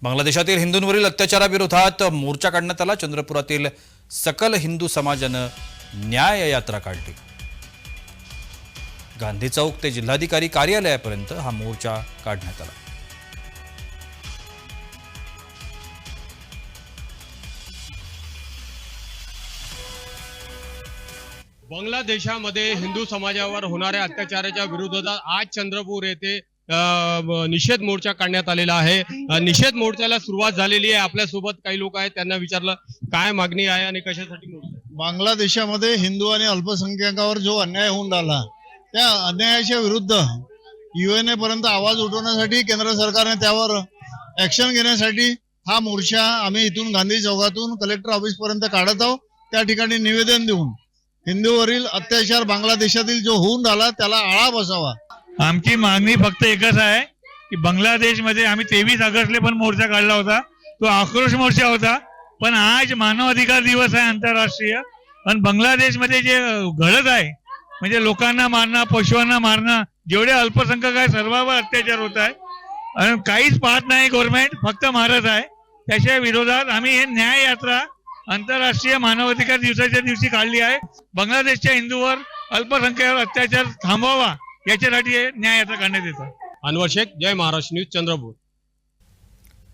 बांगलादेशातील हिंदूंवरील अत्याचाराविरोधात मोर्चा काढण्यात आला। चंद्रपुरातील सकल हिंदू समाजाने न्याय यात्रा काढली। गांधी चौक ते जिल्हाधिकारी कार्यालयापर्यंत हा मोर्चा काढण्यात आला। बांगलादेशामध्ये हिंदू समाजावर होणाऱ्या अत्याचाराच्या विरोधात आज चंद्रपूर येथे निषेध मोर्चा काढण्यात आलेला आहे। निषेध मोर्चाला सुरुवात झालेली आहे। आपल्या सोबत काही लोक आहेत, त्यांना विचारलं काय मागणी आहे आणि कशासाठी मोर्चा। बांगलादेशामध्ये हिंदू आणि अल्पसंख्याकावर जो अन्याय होऊन राहिला त्या अन्यायाच्या विरुद्ध UN पर्यंत आवाज उठवण्यासाठी केंद्र सरकारने त्यावर ऍक्शन घेण्यासाठी हा मोर्चा आम्ही इथून गांधी चौकातून कलेक्टर ऑफिस पर्यंत काढत आहोत। त्या ठिकाणी निवेदन देऊन हिंदूवरील अत्याचार बांगलादेशातील जो होऊन राहिला त्याला आळा बसावा। आमची मागणी फक्त एकच आहे की बांगलादेशमध्ये आम्ही 23 ऑगस्टला पण मोर्चा काढला होता, तो आक्रोश मोर्चा होता। पण आज मानव अधिकार दिवस आहे आंतरराष्ट्रीय, पण बांगलादेशमध्ये जे घडत आहे म्हणजे लोकांना मारणं, पशुवांना मारणं, जेवढे अल्पसंख्याक आहे सर्वांवर अत्याचार होत आहे आणि काहीच पाहत नाही गव्हर्नमेंट, फक्त मारत आहे। त्याच्या विरोधात आम्ही हे न्याय यात्रा आंतरराष्ट्रीय मानवाधिकार दिवसाच्या दिवशी काढली आहे। बांगलादेशच्या हिंदूवर अल्पसंख्याकावर अत्याचार थांबवावा याच्यासाठी न्याय यात्रा काढण्यात येतात। अनवर शेख, जय महाराष्ट्र न्यूज, चंद्रपूर।